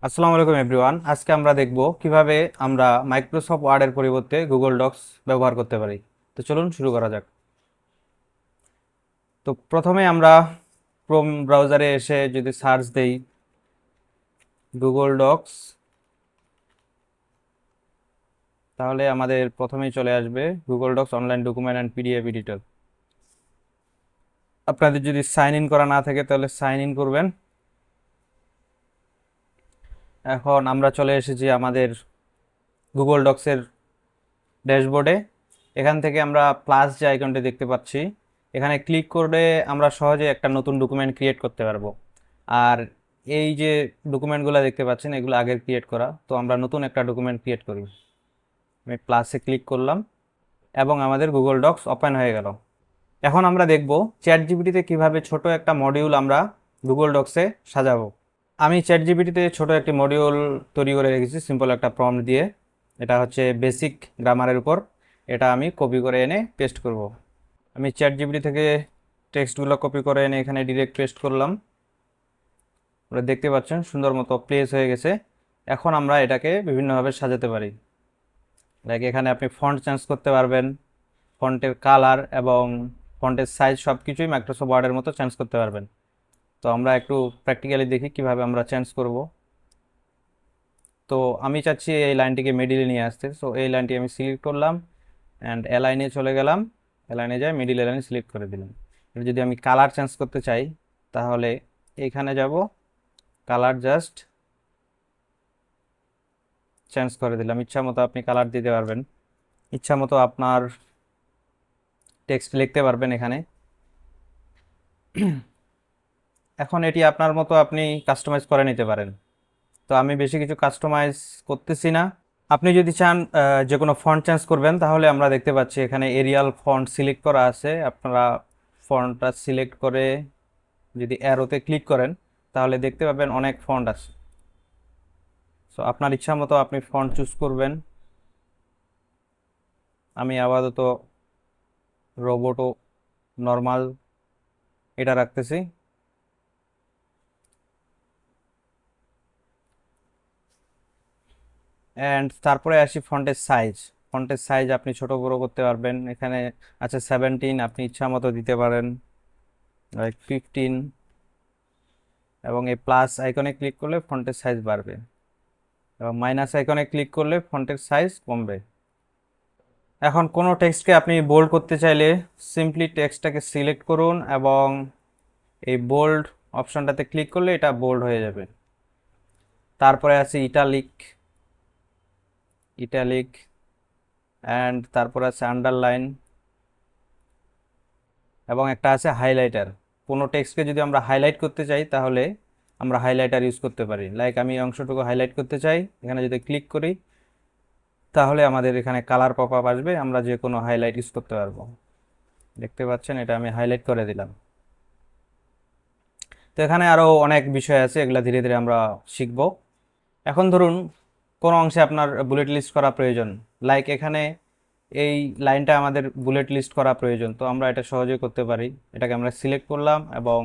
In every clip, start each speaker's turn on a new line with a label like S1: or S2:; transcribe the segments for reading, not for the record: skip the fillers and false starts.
S1: আসসালামু আলাইকুম এভরিওয়ান। আজকে আমরা দেখব কিভাবে আমরা মাইক্রোসফট ওয়ার্ডের পরিবর্তে গুগল ডক্স ব্যবহার করতে পারি। তো চলুন শুরু করা যাক। তো প্রথমে আমরা ক্রোম ব্রাউজারে এসে যদি সার্চ দেই গুগল ডক্স, তাহলে আমাদের প্রথমেই চলে আসবে Google Docs online document and PDF editor. আপনাদের যদি সাইন ইন করা না থাকে তাহলে সাইন ইন করবেন। এখন আমরা চলে এসেছি আমাদের গুগল ডক্সের ড্যাশবোর্ডে। এখান থেকে আমরা প্লাস যে আইকনটি দেখতে পাচ্ছি, এখানে ক্লিক করে আমরা সহজে একটা নতুন ডকুমেন্ট ক্রিয়েট করতে পারবো। আর এই যে ডকুমেন্টগুলো দেখতে পাচ্ছেন এগুলো আগের ক্রিয়েট করা, তো আমরা নতুন একটা ডকুমেন্ট ক্রিয়েট করি। আমি প্লাসে ক্লিক করলাম এবং আমাদের গুগল ডক্স ওপেন হয়ে গেল। এখন আমরা দেখব চ্যাট জিপিটিতে কীভাবে ছোট একটা মডিউল আমরা গুগল ডক্সে সাজাবো। আমি চ্যাট জিপিটিতে ছোট একটি মডিউল তৈরি করে রেখেছি সিম্পল একটা প্রম্পট দিয়ে। এটা হচ্ছে বেসিক গ্রামারের উপর। এটা আমি কপি করে এনে পেস্ট করব। আমি চ্যাট জিপিটি থেকে টেক্সটগুলো কপি করে এনে এখানে ডিরেক্ট পেস্ট করলাম। আপনারা দেখতে পাচ্ছেন সুন্দর মতো প্লেস হয়ে গেছে। এখন আমরা এটাকে বিভিন্নভাবে সাজাতে পারি। লাইক এখানে আপনি ফন্ট চেঞ্জ করতে পারবেন, ফন্টের কালার এবং ফন্টের সাইজ সব কিছুই মাইক্রোসফট ওয়ার্ডের মতো চেঞ্জ করতে পারবেন। তো আমরা একটু প্র্যাকটিক্যালি দেখি কিভাবে আমরা চেঞ্জ করব। তো আমি চাচ্ছি এই লাইনটিকে মিডিলে নিয়ে আসতে, সো এই লাইনটি আমি সিলেক্ট করলাম অ্যান্ড অ্যালাইনে চলে গেলাম। অ্যালাইনে যাই মিডিল অ্যালাইন সিলেক্ট করে দিলাম। যদি আমি কালার চেঞ্জ করতে চাই তাহলে এইখানে যাব, কালার জাস্ট চেঞ্জ করে দিলাম। ইচ্ছা মতো আপনি কালার দিতে পারবেন, ইচ্ছা মতো আপনার টেক্সট লিখতে পারবেন এখানে। এখন এটি আপনার মতো আপনি কাস্টমাইজ করে নিতে পারেন। তো আমি বেশি কিছু কাস্টমাইজ করতেছি না। আপনি যদি চান যে কোনো ফন্ট চেঞ্জ করবেন, তাহলে আমরা দেখতে পাচ্ছি এখানে এরিয়াল ফন্ট সিলেক্ট করা আছে। আপনারা ফন্টটা সিলেক্ট করে যদি অ্যারোতে ক্লিক করেন তাহলে দেখতে পাবেন অনেক ফন্ট আছে। সো আপনার ইচ্ছা মতো আপনি ফন্ট চুজ করবেন। আমি আপাতত রোবোটো নর্মাল এটা রাখতেছি। অ্যান্ড তারপরে আসি ফন্টের সাইজ। ফন্টের সাইজ আপনি ছোট বড় করতে পারবেন। এখানে আছে 17, আপনি ইচ্ছা মতো দিতে পারেন, লাইক 15। এবং এই প্লাস আইকনে ক্লিক করলে ফন্টের সাইজ বাড়বে এবং মাইনাস আইকনে ক্লিক করলে ফন্টের সাইজ কমবে। এখন কোনো টেক্সটকে আপনি বোল্ড করতে চাইলে সিম্পলি টেক্সটটাকে সিলেক্ট করুন এবং এই বোল্ড অপশনটাতে ক্লিক করলে এটা বোল্ড হয়ে যাবে। তারপরে আছে ইটালিক, ইটালিক অ্যান্ড তারপরে আছে আন্ডারলাইন এবং একটা আছে হাইলাইটার। কোনো টেক্সটকে যদি আমরা হাইলাইট করতে চাই তাহলে আমরা হাইলাইটার ইউজ করতে পারি। লাইক আমি এই অংশটুকু হাইলাইট করতে চাই, এখানে যদি ক্লিক করি তাহলে আমাদের এখানে কালার পপ আপ আসবে, আমরা যে কোনো হাইলাইট ইউজ করতে পারবো। দেখতে পাচ্ছেন এটা আমি হাইলাইট করে দিলাম। তো এখানে আরও অনেক বিষয় আছে, এগুলা ধীরে ধীরে আমরা শিখব। এখন ধরুন কোনো অংশে আপনার বুলেট লিস্ট করা প্রয়োজন, লাইক এখানে এই লাইনটা আমাদের বুলেট লিস্ট করা প্রয়োজন, তো আমরা এটা সহজেই করতে পারি। এটাকে আমরা সিলেক্ট করলাম এবং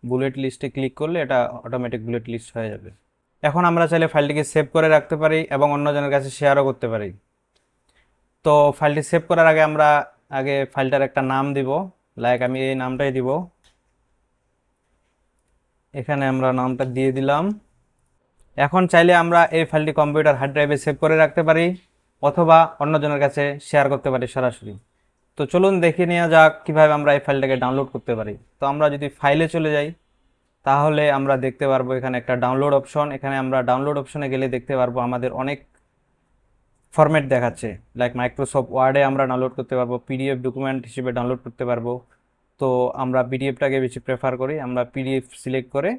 S1: বুলেট লিস্টে ক্লিক করলে এটা অটোমেটিক বুলেট লিস্ট হয়ে যাবে। এখন আমরা চাইলে ফাইলটিকে সেভ করে রাখতে পারি এবং অন্যজনের কাছে শেয়ারও করতে পারি। তো ফাইলটি সেভ করার আগে আমরা আগে ফাইলটার একটা নাম দিব, লাইক আমি এই নামটাই দিব। এখানে আমরা নামটা দিয়ে দিলাম। এখন চাইলে আমরা এই ফাইলটি কম্পিউটার হার্ড ড্রাইভে সেভ করে রাখতে পারি অথবা অন্যজনের কাছে শেয়ার করতে পারি সরাসরি। তো চলুন দেখে নেওয়া যাক কিভাবে আমরা এই ফাইলটাকে ডাউনলোড করতে পারি। তো আমরা যদি ফাইলে চলে যাই তাহলে আমরা দেখতে পারবো এখানে একটা ডাউনলোড অপশন। এখানে আমরা ডাউনলোড অপশনে গেলে দেখতে পারবো আমাদের অনেক ফরম্যাট দেখাচ্ছে। লাইক মাইক্রোসফট ওয়ার্ডে আমরা ডাউনলোড করতে পারবো, পিডিএফ ডকুমেন্ট হিসেবে ডাউনলোড করতে পারবো। তো আমরা পিডিএফটাকে বেশি প্রেফার করি, আমরা পিডিএফ সিলেক্ট করে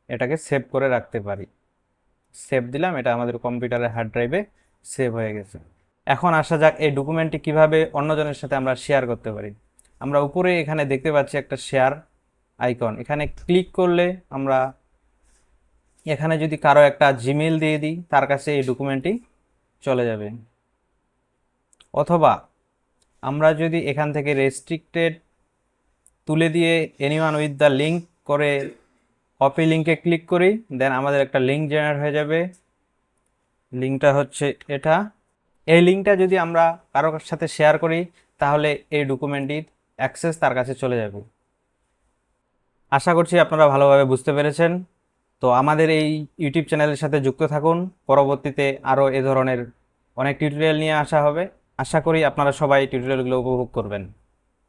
S1: এটাকে সেভ করে রাখতে পারি। সেভ দিলাম, এটা আমাদের কম্পিউটারের হার্ড ড্রাইভে সেভ হয়ে গেছে। এখন আসা যাক এই ডকুমেন্টটি কিভাবে অন্যজনের সাথে আমরা শেয়ার করতে পারি। আমরা উপরে এখানে দেখতে পাচ্ছি একটা শেয়ার আইকন, এখানে ক্লিক করলে আমরা এখানে যদি কারো একটা জিমেইল দিয়ে দিই তার কাছে এই ডকুমেন্টটি চলে যাবে। অথবা আমরা যদি এখান থেকে রেস্ট্রিক্টেড তুলে দিয়ে এনিওয়ান উইথ দ্য লিঙ্ক করে কপি লিঙ্কে ক্লিক করি, দেন আমাদের একটা লিঙ্ক জেনারেট হয়ে যাবে। লিঙ্কটা হচ্ছে এটা। এই লিঙ্কটা যদি আমরা কারোর সাথে শেয়ার করি তাহলে এই ডকুমেন্টটির অ্যাক্সেস তার কাছে চলে যাবে। আশা করছি আপনারা ভালোভাবে বুঝতে পেরেছেন। তো আমাদের এই ইউটিউব চ্যানেলের সাথে যুক্ত থাকুন, পরবর্তীতে আরও এ ধরনের অনেক টিউটোরিয়াল নিয়ে আসা হবে। আশা করি আপনারা সবাই টিউটোরিয়ালগুলো উপভোগ করবেন।